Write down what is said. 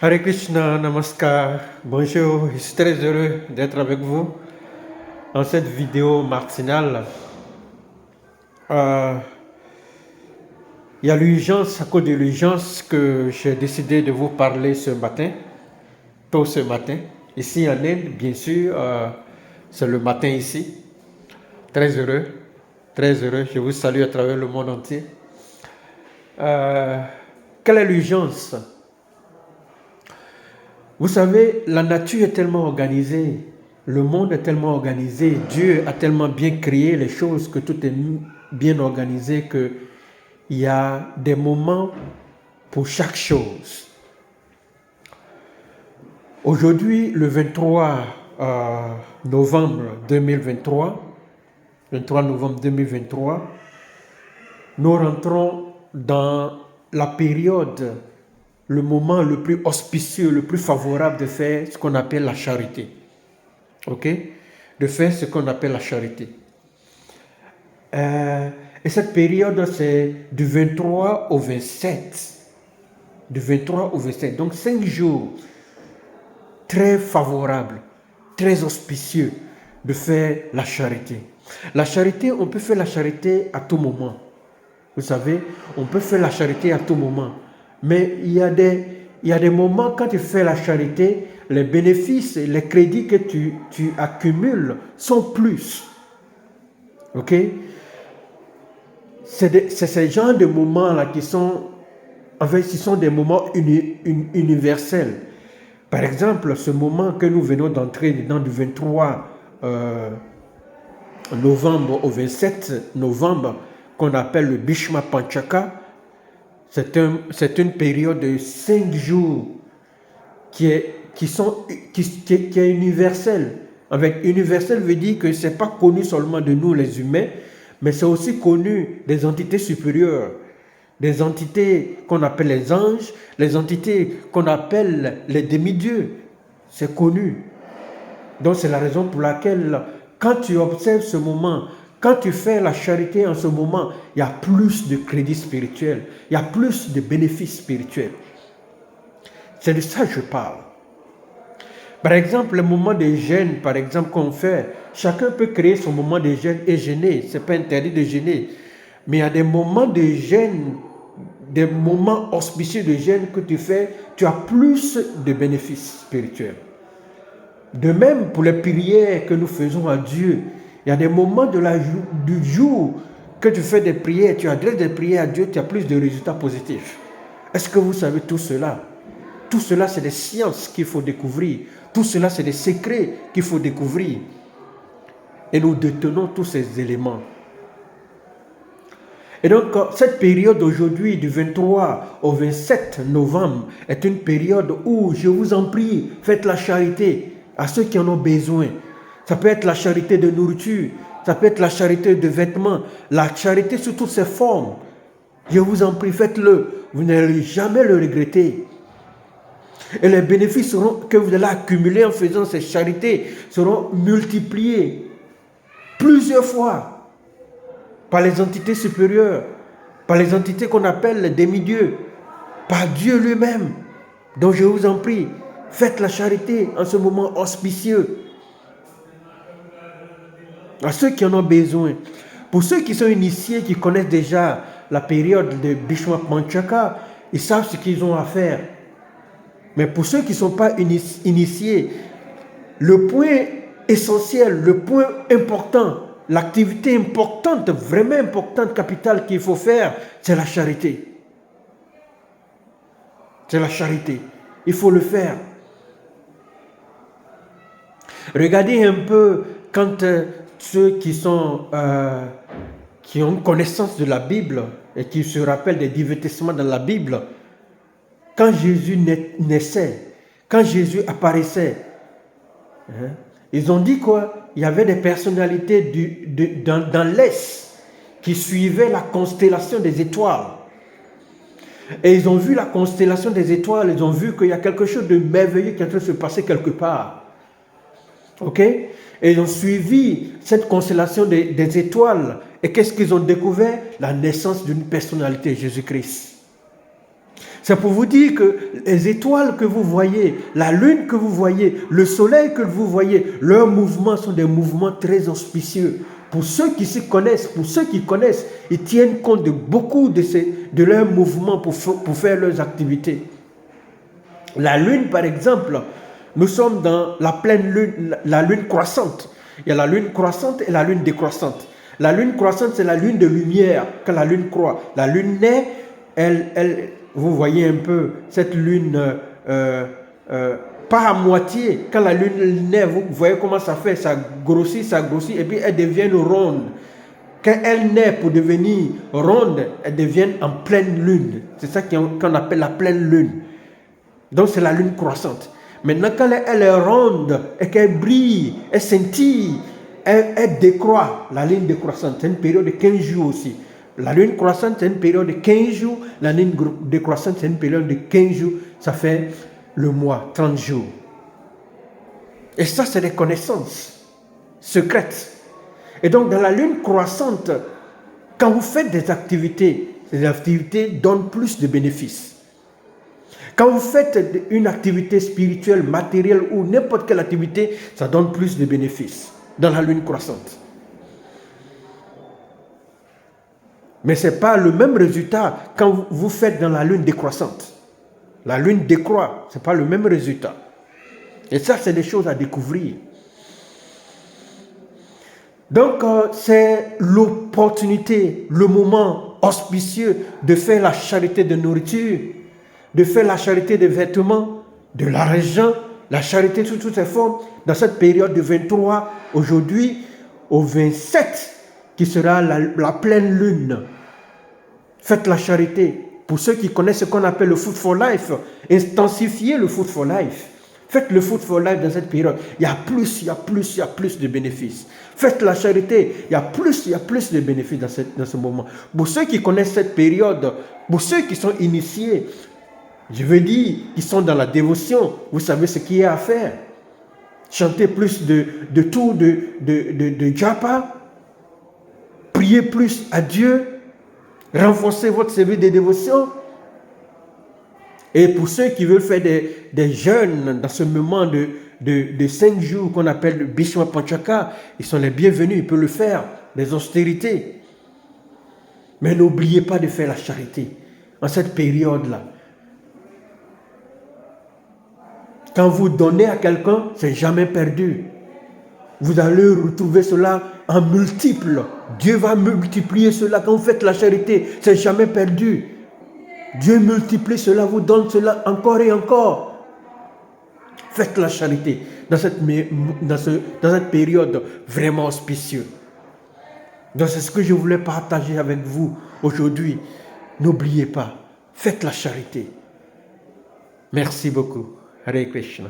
Hare Krishna, Namaskar, bonjour, je suis très heureux d'être avec vous dans cette vidéo matinale. Il y a l'urgence, à cause de l'urgence que j'ai décidé de vous parler ce matin, tôt ce matin. Ici en Inde, bien sûr, c'est le matin ici. Très heureux, je vous salue à travers le monde entier. Quelle est l'urgence? Vous savez, la nature est tellement organisée, le monde est tellement organisé, Dieu a tellement bien créé les choses que tout est bien organisé qu'il y a des moments pour chaque chose. Aujourd'hui, le 23 novembre 2023, nous rentrons dans la période, le moment le plus auspicieux, le plus favorable de faire ce qu'on appelle la charité. Ok? De faire ce qu'on appelle la charité. Et cette période, c'est du 23 au 27. Du 23 au 27. Donc 5 jours très favorables, très auspicieux de faire la charité. La charité, on peut faire la charité à tout moment. Vous savez, on peut faire la charité à tout moment. Mais il y a des moments quand tu fais la charité, les bénéfices, les crédits que tu accumules sont plus. Ok? C'est ces genres de moments-là qui sont, en fait, ce sont des moments universels. Par exemple, ce moment que nous venons d'entrer dedans du 23 novembre au 27 novembre, qu'on appelle le Bhishma Panchaka, c'est une période de 5 jours qui est universelle. Avec universel veut dire que ce n'est pas connu seulement de nous les humains, mais c'est aussi connu des entités supérieures, des entités qu'on appelle les anges, les entités qu'on appelle les demi-dieux. C'est connu. Donc c'est la raison pour laquelle, quand tu observes ce moment, quand tu fais la charité en ce moment, il y a plus de crédit spirituel, il y a plus de bénéfices spirituels. C'est de ça que je parle. Par exemple, le moment de jeûne, par exemple, qu'on fait, chacun peut créer son moment de jeûne et jeûner. Ce n'est pas interdit de jeûner. Mais il y a des moments de jeûne, des moments auspicieux de jeûne que tu fais, tu as plus de bénéfices spirituels. De même, pour les prières que nous faisons à Dieu, il y a des moments du jour que tu fais des prières, tu adresses des prières à Dieu, tu as plus de résultats positifs. Est-ce que vous savez tout cela? Tout cela, c'est des sciences qu'il faut découvrir. Tout cela, c'est des secrets qu'il faut découvrir. Et nous détenons tous ces éléments. Et donc, cette période aujourd'hui, du 23 au 27 novembre, est une période où, je vous en prie, faites la charité à ceux qui en ont besoin. Ça peut être la charité de nourriture, ça peut être la charité de vêtements, la charité sous toutes ses formes. Je vous en prie, faites-le. Vous n'allez jamais le regretter. Et les bénéfices que vous allez accumuler en faisant ces charités seront multipliés plusieurs fois par les entités supérieures, par les entités qu'on appelle les demi-dieux, par Dieu lui-même. Donc je vous en prie, faites la charité en ce moment auspicieux à ceux qui en ont besoin. Pour ceux qui sont initiés, qui connaissent déjà la période de Bhishma Panchaka, ils savent ce qu'ils ont à faire. Mais pour ceux qui ne sont pas initiés, le point essentiel, le point important, l'activité importante, vraiment importante, capitale qu'il faut faire, c'est la charité. C'est la charité. Il faut le faire. Regardez un peu quand ceux qui ont connaissance de la Bible et qui se rappellent des divertissements dans la Bible, quand Jésus naissait, quand Jésus apparaissait, ils ont dit quoi? Il y avait des personnalités dans l'Est qui suivaient la constellation des étoiles. Et ils ont vu la constellation des étoiles, ils ont vu qu'il y a quelque chose de merveilleux qui est en train de se passer quelque part. Ok? Et ils ont suivi cette constellation des étoiles. Et qu'est-ce qu'ils ont découvert? La naissance d'une personnalité, Jésus-Christ. C'est pour vous dire que les étoiles que vous voyez, la lune que vous voyez, le soleil que vous voyez, leurs mouvements sont des mouvements très auspicieux. Pour ceux qui s'y connaissent, pour ceux qui connaissent, ils tiennent compte de beaucoup de leurs mouvements pour faire leurs activités. La lune, par exemple, nous sommes dans la pleine lune, la lune croissante. Il y a la lune croissante et la lune décroissante. La lune croissante, c'est la lune de lumière, quand la lune croît. La lune naît, vous voyez un peu cette lune, pas à moitié. Quand la lune naît, vous voyez comment ça fait, ça grossit, et puis elle devient ronde. Quand elle naît pour devenir ronde, elle devient en pleine lune. C'est ça qu'on appelle la pleine lune. Donc c'est la lune croissante. Maintenant, quand elle est ronde et qu'elle brille, elle scintille, elle décroît. La lune décroissante, c'est une période de 15 jours aussi. La lune croissante, c'est une période de 15 jours. La lune décroissante, c'est une période de 15 jours. Ça fait le mois, 30 jours. Et ça, c'est des connaissances secrètes. Et donc, dans la lune croissante, quand vous faites des activités, ces activités donnent plus de bénéfices. Quand vous faites une activité spirituelle, matérielle ou n'importe quelle activité, ça donne plus de bénéfices dans la lune croissante. Mais ce n'est pas le même résultat quand vous faites dans la lune décroissante. La lune décroît, ce n'est pas le même résultat. Et ça, c'est des choses à découvrir. Donc, c'est l'opportunité, le moment auspicieux de faire la charité de nourriture, de faire la charité de vêtements, de l'argent, la charité sous toutes ses formes, dans cette période de 23, aujourd'hui, au 27, qui sera la pleine lune. Faites la charité. Pour ceux qui connaissent ce qu'on appelle le Food for Life, intensifiez le Food for Life. Faites le Food for Life dans cette période. Il y a plus de bénéfices. Faites la charité. Il y a plus de bénéfices dans ce moment. Pour ceux qui connaissent cette période, pour ceux qui sont initiés, je veux dire, qui sont dans la dévotion, vous savez ce qu'il y a à faire. Chantez plus de tours de japa. Priez plus à Dieu. Renforcez votre service de dévotion. Et pour ceux qui veulent faire des jeûnes dans ce moment de 5 jours qu'on appelle le Bishwa Panchaka, ils sont les bienvenus, ils peuvent le faire, des austérités. Mais n'oubliez pas de faire la charité en cette période-là. Quand vous donnez à quelqu'un, c'est jamais perdu. Vous allez retrouver cela en multiple. Dieu va multiplier cela. Quand vous faites la charité, c'est jamais perdu. Dieu multiplie cela, vous donne cela encore et encore. Faites la charité dans cette période vraiment auspicieuse. Donc c'est ce que je voulais partager avec vous aujourd'hui. N'oubliez pas, faites la charité. Merci beaucoup. Hare Krishna.